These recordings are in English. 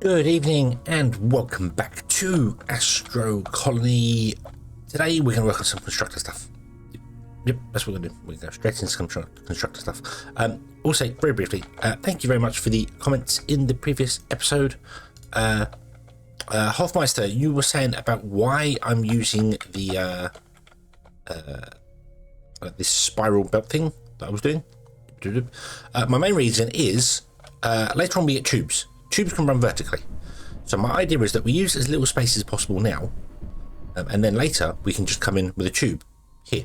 Good evening and welcome back to Astro Colony. Today we're going to work on some constructor stuff. Yep, that's what we're going to do. We're going to go straight into some constructor stuff. Also, very briefly, thank you very much for the comments in the previous episode. Hofmeister, you were saying about why I'm using the this spiral belt thing that I was doing. My main reason is later on we get tubes. Tubes can run vertically, so my idea is that we use as little space as possible now, and then later we can just come in with a tube here.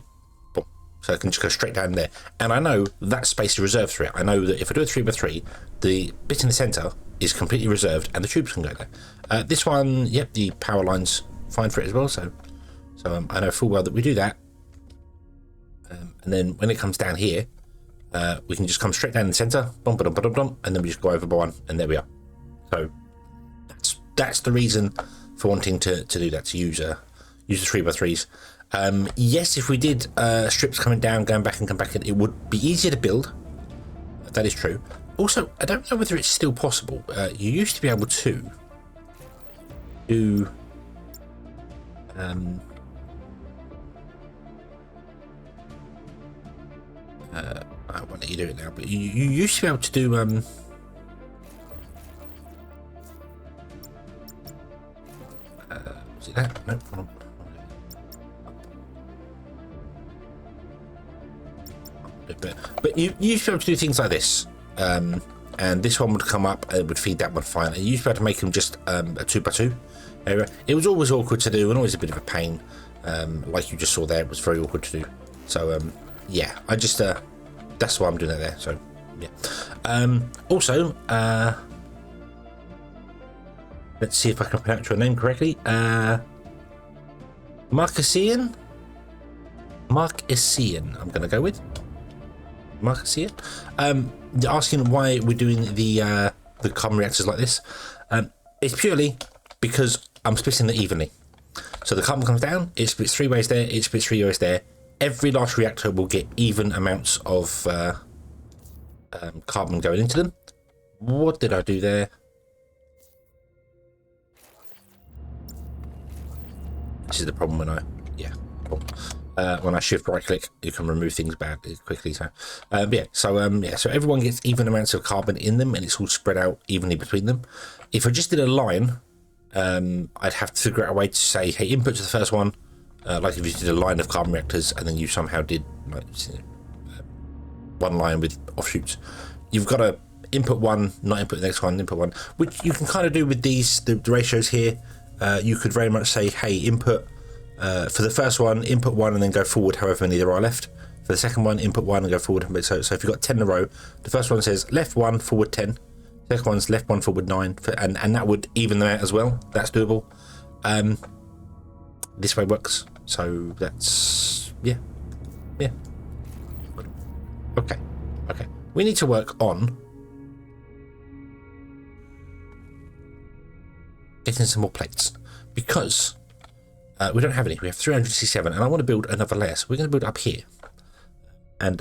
Boom. So I can just go straight down there, and I know that space is reserved for it. I know that if I do a 3x3, the bit in the center is completely reserved and the tubes can go there. This one, yep, the power line's fine for it as well, so I know full well that we do that, and then when it comes down here, we can just come straight down the center, and then we just go over by one, and there we are. So that's the reason for wanting to do that, to use the 3x3s. Yes, if we did strips coming down, going back and come back in, it would be easier to build. That is true. Also, I don't know whether it's still possible. You used to be able to do I won't let you do it now, but you used to be able to do was it that? No, hold on. But you used to be able to do things like this, and this one would come up and it would feed that one fine, and you used to be able to make them just a 2x2 area. It was always awkward to do and always a bit of a pain, like you just saw there. It was very awkward to do. So yeah, I just that's why I'm doing it there. So yeah. Also, let's see if I can pronounce your name correctly. Marcasian, I'm going to go with Marcasian. Asking why we're doing the carbon reactors like this. It's purely because I'm splitting it evenly. So the carbon comes down, it splits 3 ways there, it splits 3 ways there. Every large reactor will get even amounts of carbon going into them. What did I do there? This is the problem when I shift right click, you can remove things bad quickly. So so everyone gets even amounts of carbon in them, and it's all spread out evenly between them. If I just did a line, I'd have to figure out a way to say, hey, input to the first one, like if you did a line of carbon reactors and then you somehow did like one line with offshoots. You've got to input one, not input the next one, input one, which you can kind of do with these the ratios here. You could very much say, hey, input for the first one, input 1 and then go forward however many there are left. For the second one, input 1 and go forward. So if you've got 10 in a row, the first one says left 1, forward 10. The second one's left 1, forward 9. And that would even them out as well. That's doable. This way works. So that's, yeah. Okay. We need to work on getting some more plates, because we don't have any. We have 367, and I want to build another layer. So we're going to build up here, and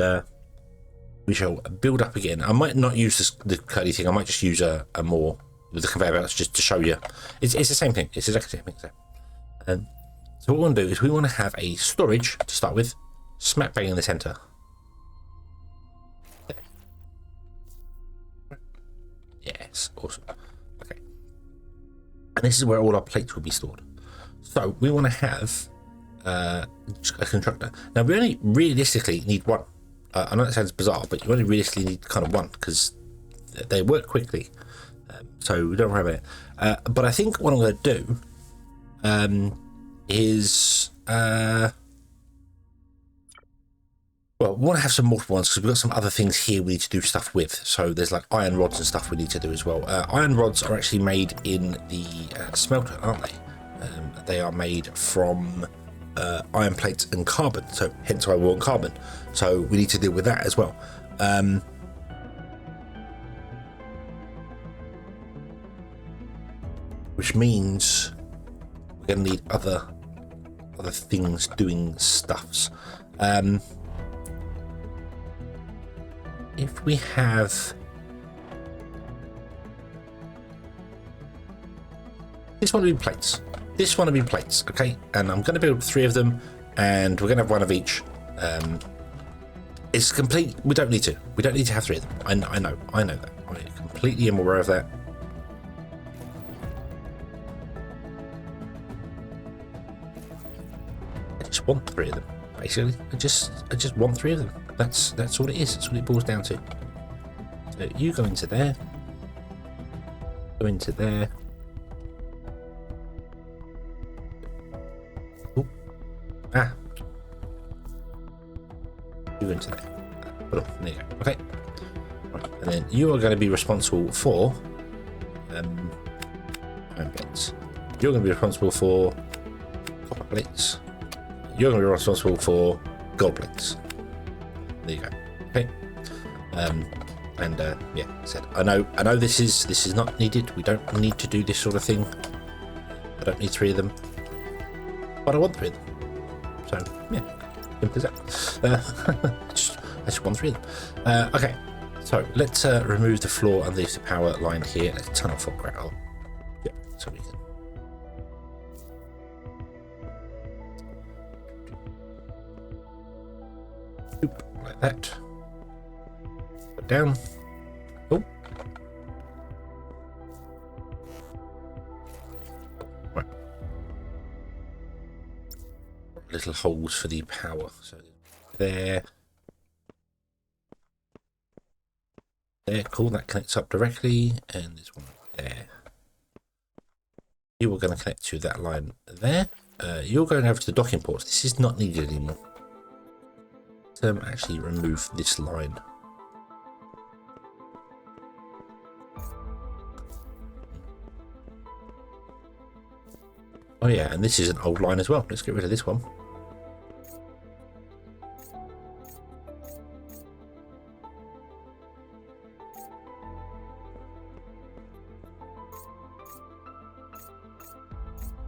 we shall build up again. I might not use the curly thing. I might just use a more with the conveyor belts just to show you. It's the same thing. It's exactly the same thing. So what we want to do is we want to have a storage to start with, smack bang in the center. There. Yes, awesome. Okay, and this is where all our plates will be stored. So we want to have a constructor. Now we only realistically need one. I know that sounds bizarre, but you only realistically need kind of one because they work quickly. So don't worry about it. But I think what I'm going to do is well, we want to have some multiple ones because we've got some other things here we need to do stuff with. So there's like iron rods and stuff we need to do as well. Iron rods are actually made in the smelter, aren't they? They are made from iron plates and carbon, so hence why we want carbon. So we need to deal with that as well. Which means we're going to need other things doing stuffs. If we have This one will be plates. This one will be plates, okay? And I'm going to build 3 of them, and we're going to have 1 of each. It's complete. We don't need to. We don't need to have 3 of them. I know that. I completely am aware of that. I just want 3 of them. Basically, I just want 3 of them. That's all it is. That's what it boils down to. So you go into there. Go into there. Ooh. Ah. You into there. Put on. There you go. Okay. Right. And then you are going to be responsible for iron plates. You're going to be responsible for copper plates. You're going to be responsible for gold plates. There you go. Okay. Yeah, said I know this is not needed. We don't need to do this sort of thing. I don't need 3 of them, but I want 3 of them. So yeah, simple as that. I just want 3 of them. Okay, so let's remove the floor underneath the power line here. Let's turn off fog rattle. Yeah, so we can. Like that. Put down. Oh. Right. Little holes for the power. So there. There, cool. That connects up directly, and this one there. You are going to connect to that line there. You're going over to the docking ports. This is not needed anymore. Actually remove this line. Oh yeah, and this is an old line as well. Let's get rid of this one.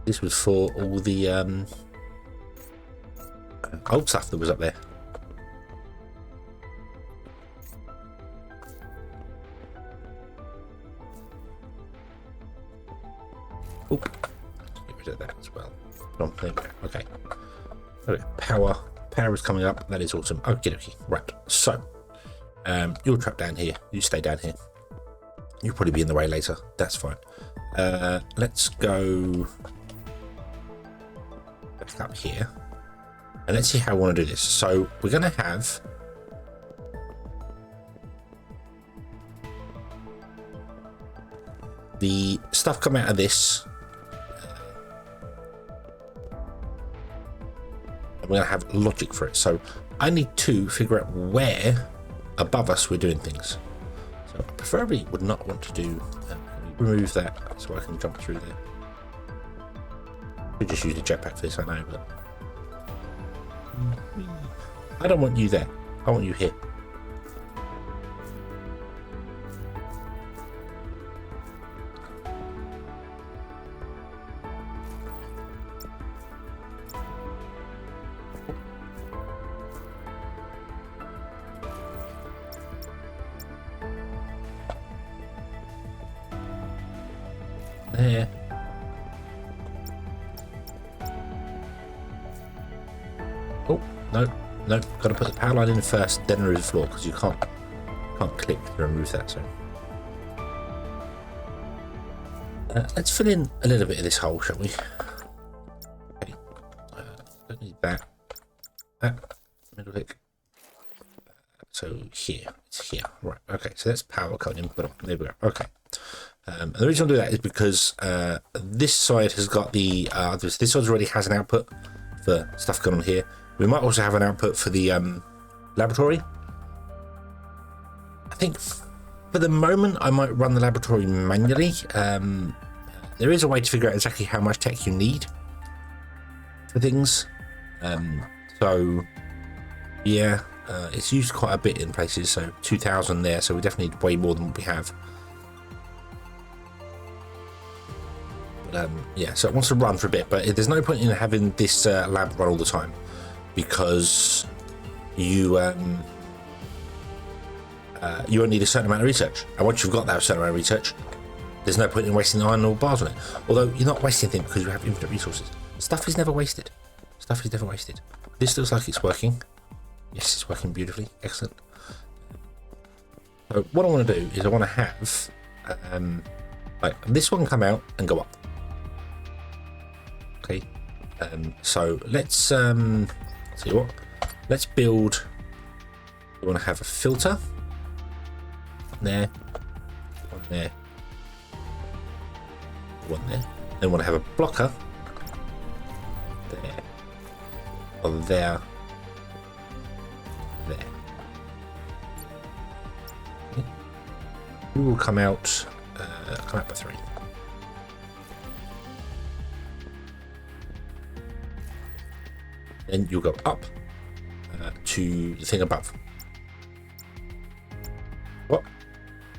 This was for all the old stuff that was up there. Oop. Get rid of that as well. Okay. Okay. Power is coming up. That is awesome. Okay. Right. So, you'll trap down here. You stay down here. You'll probably be in the way later. That's fine. Let's go back up here, and let's see how I want to do this. So we're going to have the stuff come out of this. We're going to have logic for it. So I need to figure out where above us we're doing things. So I preferably would not want to do remove that so I can jump through there. We just use the jetpack for this, I know, but I don't want you there. I want you here. There. Oh, no, gotta put the power line in first, then remove the floor, because you can't click to remove that. So let's fill in a little bit of this hole, shall we? Okay. Don't need that. Middle click. So here, it's here. Right. Okay. So that's power coding. But there we go. Okay. And the reason I do that is because this side has got the this side already has an output for stuff going on here. We might also have an output for the laboratory. I think for the moment I might run the laboratory manually. There is a way to figure out exactly how much tech you need for things. So yeah, it's used quite a bit in places. So 2,000 there. So we definitely need way more than what we have. Yeah, so it wants to run for a bit, but there's no point in having this lab run all the time, because you only need a certain amount of research, and once you've got that certain amount of research, There's no point in wasting iron or bars on it. Although you're not wasting anything because you have infinite resources. Stuff is never wasted. Stuff is never wasted. This looks like it's working. Yes, it's working beautifully. Excellent. So what I want to do is I want to have like this one come out and go up. Okay. So let's see what. Let's build. We want to have a filter. There. One there. One there. Then we want to have a blocker. There. Or there. There. Okay. We will come out by 3. Then you'll go up to the thing above. What?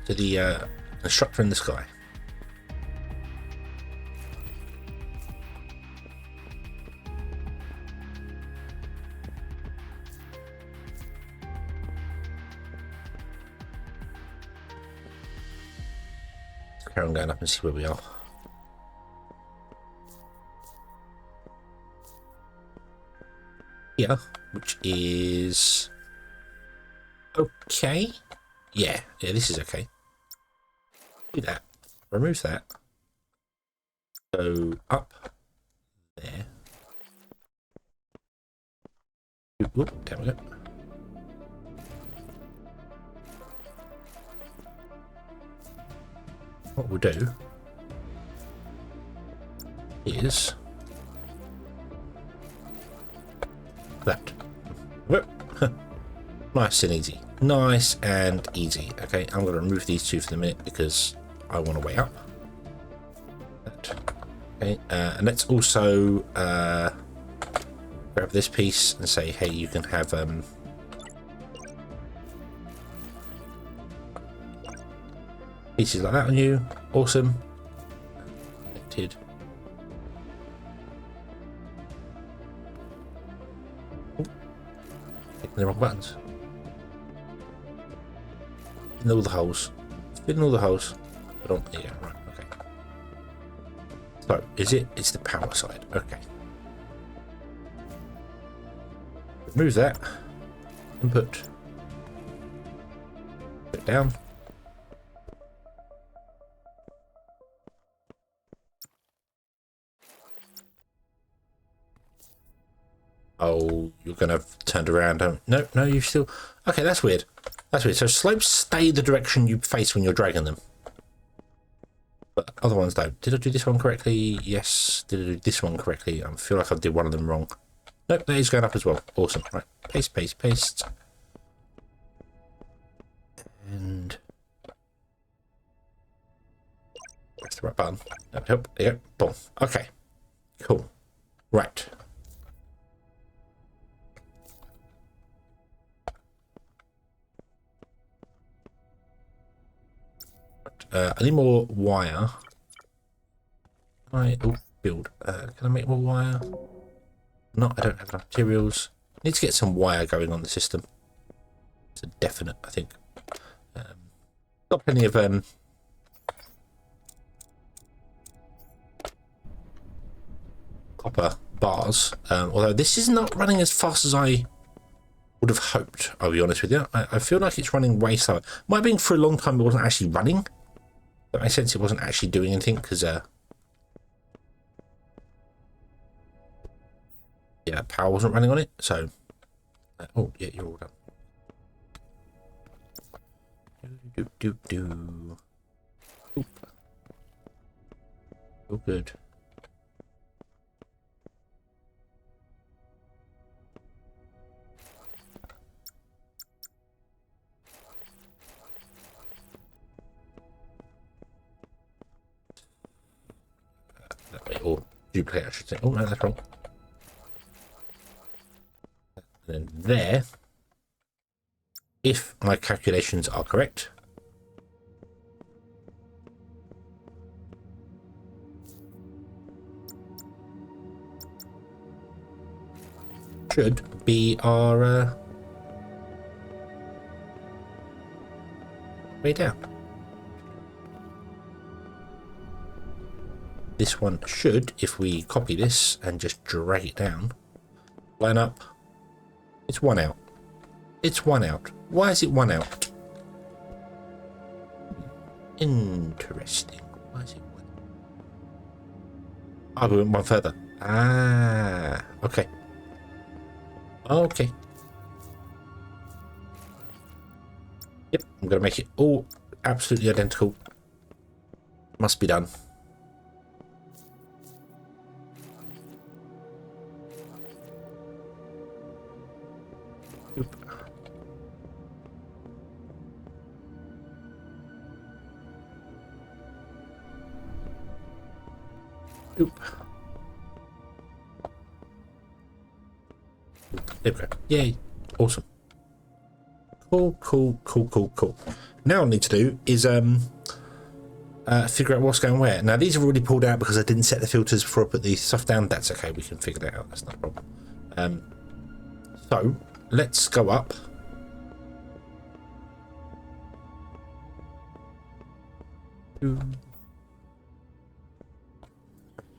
To the structure in the sky. Let's carry on going up and see where we are. Here, which is okay. Yeah, this is okay. Do that. Remove that. Go up there. Oop, there we go. What we'll do is that. Nice and easy. Nice and easy. Okay, I'm going to remove these two for the minute because I want to weigh up. That. Okay, and let's also grab this piece and say, hey, you can have pieces like that on you. Awesome. Connected. Clicking the wrong buttons. In all the holes. Fit in all the holes. But on, yeah, right, okay. So, is it? It's the power side. Okay. Remove that. And put it down. Oh, you're going to have turned around. No, you still... Okay, that's weird. That's weird. So slopes stay the direction you face when you're dragging them. But other ones don't. Did I do this one correctly? Yes. Did I do this one correctly? I feel like I did one of them wrong. Nope, that is going up as well. Awesome. Right. Paste, paste, paste. And... Press the right button. That would help. There you go. Boom. Okay. Cool. Right. I need more wire. Build. Can I make more wire? No, I don't have enough materials. Need to get some wire going on the system. It's a definite, I think. Got plenty of copper bars. Although this is not running as fast as I would have hoped. I'll be honest with you. I feel like it's running way slower. Might have been for a long time it wasn't actually running. That makes sense. It wasn't actually doing anything because yeah, power wasn't running on it. So oh yeah, you're all done. Oop. Oh good. Or duplicate, I should say. Oh no, that's wrong. And then there, if my calculations are correct, should be our way down. This one should, if we copy this and just drag it down, line up. It's one out. It's one out. Why is it one out? Interesting. Why is it one? Oh, we went one further. Ah, okay. Okay. Yep, I'm going to make it all absolutely identical. Must be done. Oop. Oop. There we go. Yay. Awesome. Cool, cool, cool, cool, cool. Now all I need to do is figure out what's going where. Now these are already pulled out because I didn't set the filters before I put the stuff down. That's okay, we can figure that out. That's not a problem. So let's go up.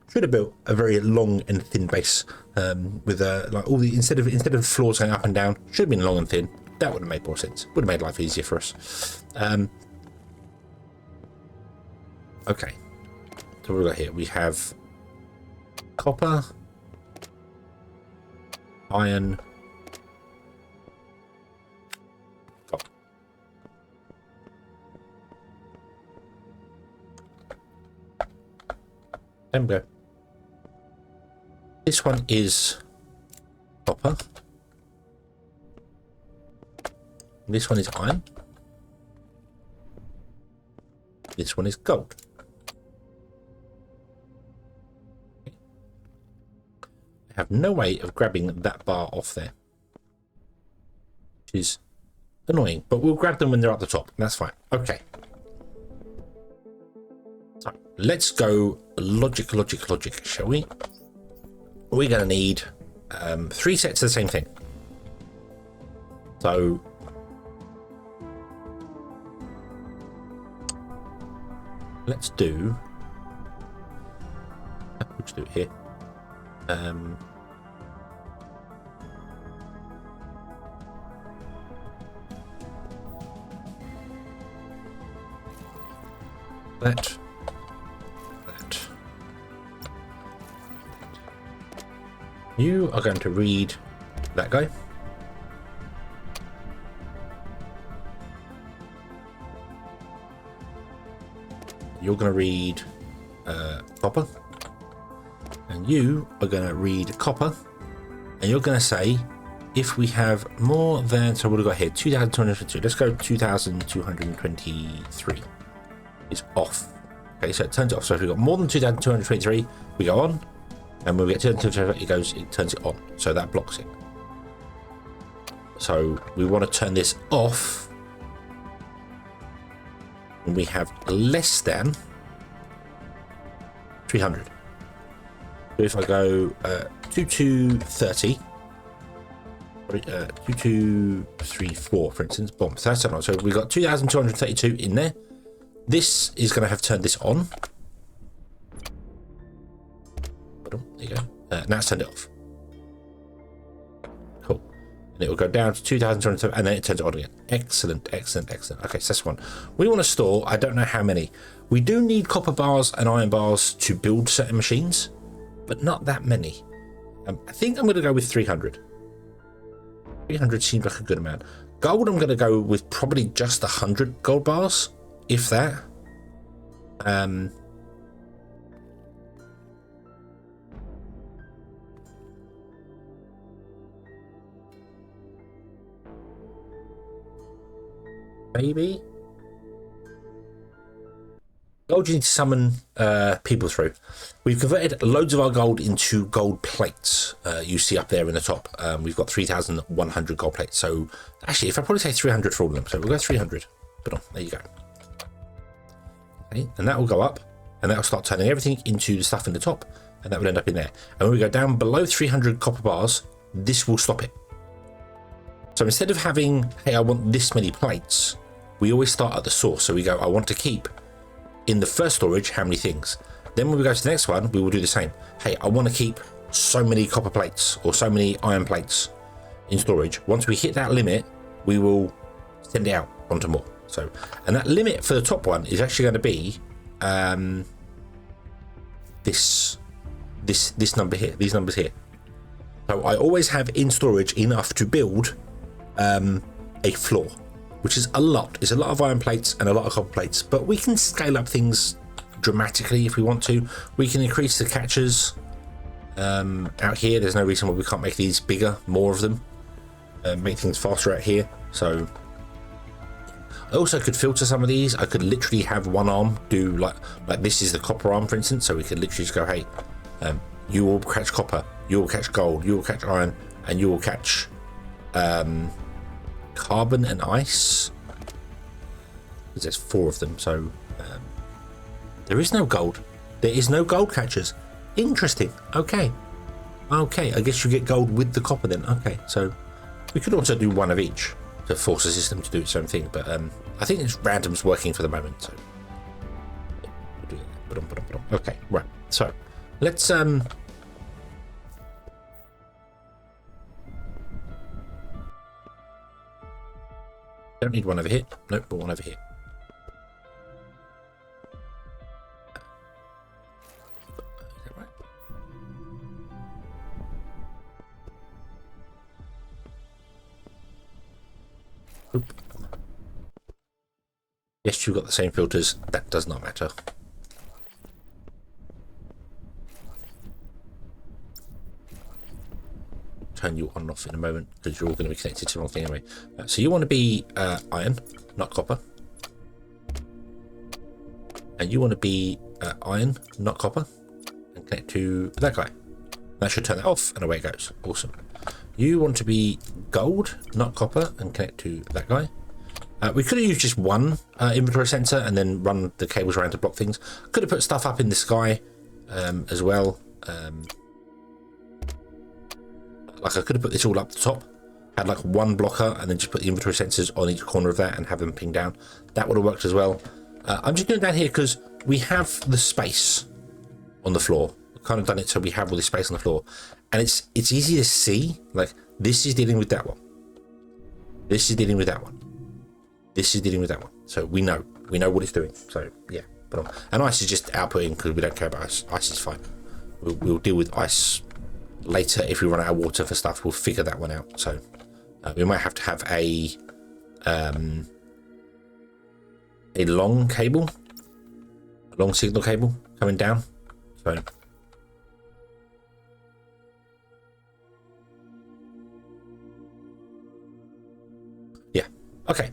Should have built a very long and thin base with like all the instead of floors going up and down. Should have been long and thin. That would have made more sense. Would have made life easier for us. Okay. So what we got here? We have copper, iron, copper. There we go. This one is copper. This one is iron. This one is gold. I have no way of grabbing that bar off there, which is annoying, but we'll grab them when they're at the top. That's fine. Okay. So let's go logic, shall we? We're going to need 3 sets of the same thing. So let's do. We'll just do it here. That. You are going to read that guy. You're going to read copper. And you are going to read copper. And you're going to say, if we have more than, so what have we got here? 2,222. Let's go 2,223 is off. Okay, so it turns it off. So if we've got more than 2,223, we go on. And when we get to 2,223, it turns it on. So that blocks it. So we want to turn this off when we have less than 300. So if I go 2230, 2234, for instance, boom. So that's on. So we've got 2,232 in there. This is going to have turned this on. There you go. Now it's turned it off. Cool. And it will go down to 2,207, and then it turns it on again. Excellent, excellent, excellent. Okay, so that's one. We want to store, I don't know how many. We do need copper bars and iron bars to build certain machines, but not that many. I think I'm going to go with 300. 300 seems like a good amount. Gold, I'm going to go with probably just 100 gold bars, if that. Maybe. Gold you need to summon people through. We've converted loads of our gold into gold plates. You see up there in the top. We've got 3,100 gold plates. So actually, if I probably say 300 for all of them, so we'll go 300. But there you go. Okay, and that will go up, and that will start turning everything into the stuff in the top, and that will end up in there. And when we go down below 300 copper bars, this will stop it. So instead of having, hey, I want this many plates, we always start at the source. So we go, I want to keep in the first storage how many things, Then when we go to the next one, we will do the same. Hey, I want to keep so many copper plates or so many iron plates in storage. Once we hit that limit, we will send it out onto more. So, and that limit for the top one is actually going to be this number here, these numbers here. So I always have in storage enough to build a floor, which is a lot. It's a lot of iron plates and a lot of copper plates, but we can scale up things dramatically if we want to. We can increase the catchers out here. There's no reason why we can't make these bigger, more of them, make things faster out here. So I also could filter some of these. I could literally have one arm do like this is the copper arm, for instance. So we could literally just go, hey, you will catch copper, you will catch gold, you will catch iron, and you will catch carbon and ice. Because there's 4 of them. So there is no gold. There is no gold catchers. Interesting. Okay. I guess you get gold with the copper then. Okay, so we could also do one of each to force the system to do its own thing, but I think it's random's working for the moment, so yeah, we'll do that. Okay, right, so let's don't need one over here. Nope, but one over here. Oop. Yes, you've got the same filters. That does not matter. Turn you on and off in a moment because you're all going to be connected to the wrong thing anyway. So you want to be iron, not copper. And you want to be iron, not copper. And connect to that guy. That should turn that off and away it goes. Awesome. You want to be gold, not copper, and connect to that guy. We could have used just one inventory sensor and then run the cables around to block things. Could have put stuff up in the sky as well. Like I could have put this all up the top, had like one blocker, and then just put the inventory sensors on each corner of that and have them ping down. That would have worked as well. I'm just going down here because we have the space on the floor. We've kind of done it so we have all this space on the floor, and it's easy to see. Like this is dealing with that one. This is dealing with that one. This is dealing with that one. So we know what it's doing. So yeah, and ice is just outputting because we don't care about ice. Ice is fine. We'll deal with ice later if we run out of water for stuff. We'll figure that one out. So we might have to have a long cable, a long signal cable coming down. So yeah, okay.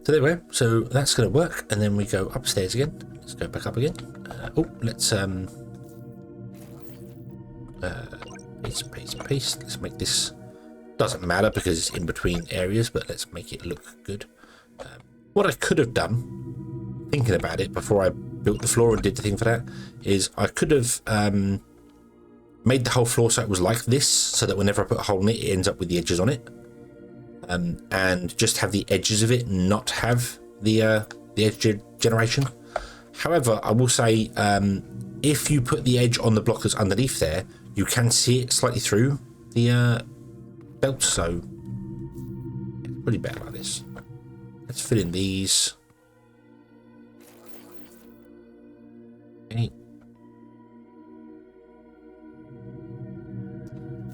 So there we go. So that's going to work, and then we go upstairs again. Let's go back up again. Let's paste. Let's make this. Doesn't matter because it's in between areas, but let's make it look good. What I could have done, thinking about it before I built the floor and did the thing for that, is I could have made the whole floor so it was like this, so that whenever I put a hole in it, it ends up with the edges on it. And just have the edges of it not have the edge generation. However, I will say if you put the edge on the blockers underneath there, you can see it slightly through the belt, so it's pretty better like this. Let's fill in these. Okay.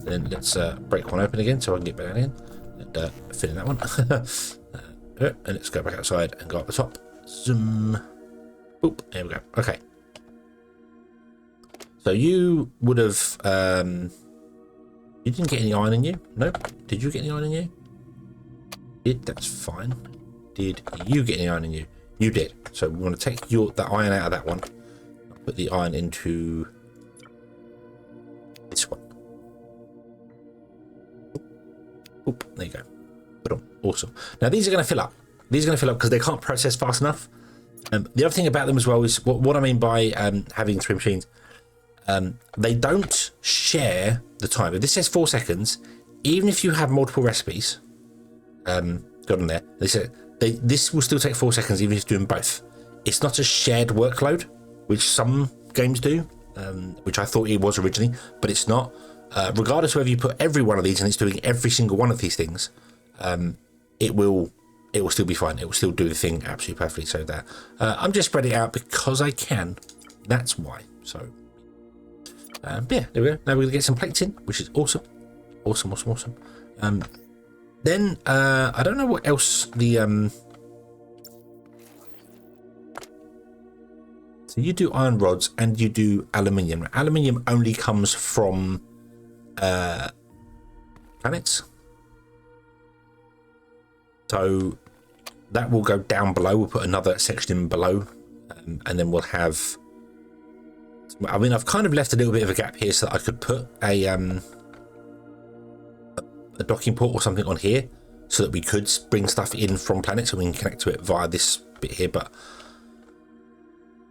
Then let's break one open again so I can get back in. And fill in that one. And let's go back outside and go up the top. Zoom. Boop. There we go. Okay. So you would have. You didn't get any iron in you? Nope. Did you get any iron in you? Did. That's fine. Did you get any iron in you? You did. So we want to take the iron out of that one. Put the iron into this one. Oop, there you go. Boom. Awesome. Now these are going to fill up. These are going to fill up because they can't process fast enough. The other thing about them as well is what I mean by having 3 machines. They don't share the time. If this says 4 seconds, even if you have multiple recipes, got on there, they said this will still take 4 seconds even if you're doing both. It's not a shared workload, which some games do, which I thought it was originally, but it's not. Regardless of whether you put every one of these and it's doing every single one of these things, it will still be fine. It will still do the thing absolutely perfectly. So that I'm just spreading it out because I can. That's why. So yeah, there we go. Now we're gonna get some plates in, which is awesome. Awesome. Then I don't know what else the so you do iron rods and you do aluminium. Aluminium only comes from planets, so that will go down below. We'll put another section in below, and then we'll have, I mean, I've kind of left a little bit of a gap here so that I could put a docking port or something on here so that we could bring stuff in from planets and we can connect to it via this bit here, but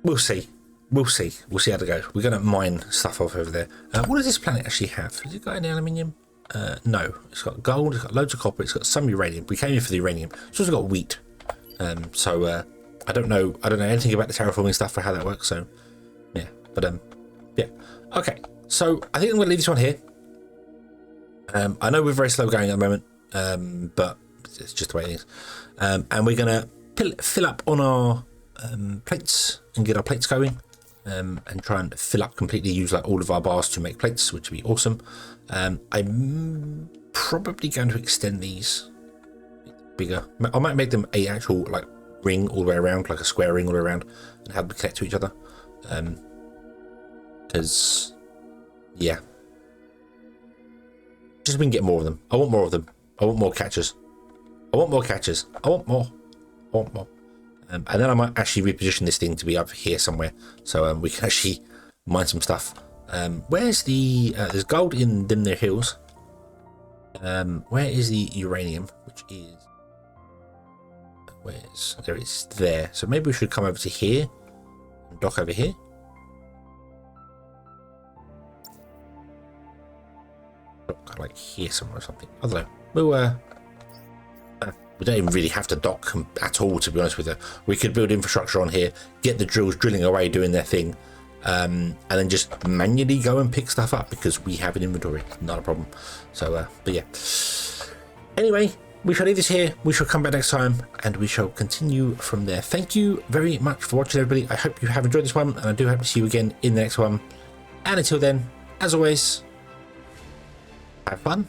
we'll see how to go. We're going to mine stuff off over there. What does this planet actually have? Has it got any aluminium? No, it's got gold, it's got loads of copper, it's got some uranium. We came here for the uranium. It's also got wheat. So I don't know anything about the terraforming stuff or how that works, so yeah, but yeah. Okay, so I think I'm going to leave this one here. I know we're very slow going at the moment, but it's just the way it is. And we're going to fill up on our plates and get our plates going, and try and fill up completely, use like all of our bars to make plates, which would be awesome. I'm probably going to extend these bigger. I might make them a actual like ring all the way around, like a square ring all the way around, and have them connect to each other. Because yeah, just so we can get more of them. I want more of them. I want more catchers. I want more. And then I might actually reposition this thing to be up here somewhere, so we can actually mine some stuff. Where's the there's gold in them there hills. Where is the uranium? Which is there is there. So maybe we should come over to here and dock over here. Dock like here somewhere or something. I don't know. We'll we don't even really have to dock at all, to be honest with you. We could build infrastructure on here, get the drills drilling away, doing their thing, and then just manually go and pick stuff up because we have an inventory. Not a problem. So, but yeah. Anyway, we shall leave this here. We shall come back next time and we shall continue from there. Thank you very much for watching, everybody. I hope you have enjoyed this one, and I do hope to see you again in the next one. And until then, as always, have fun.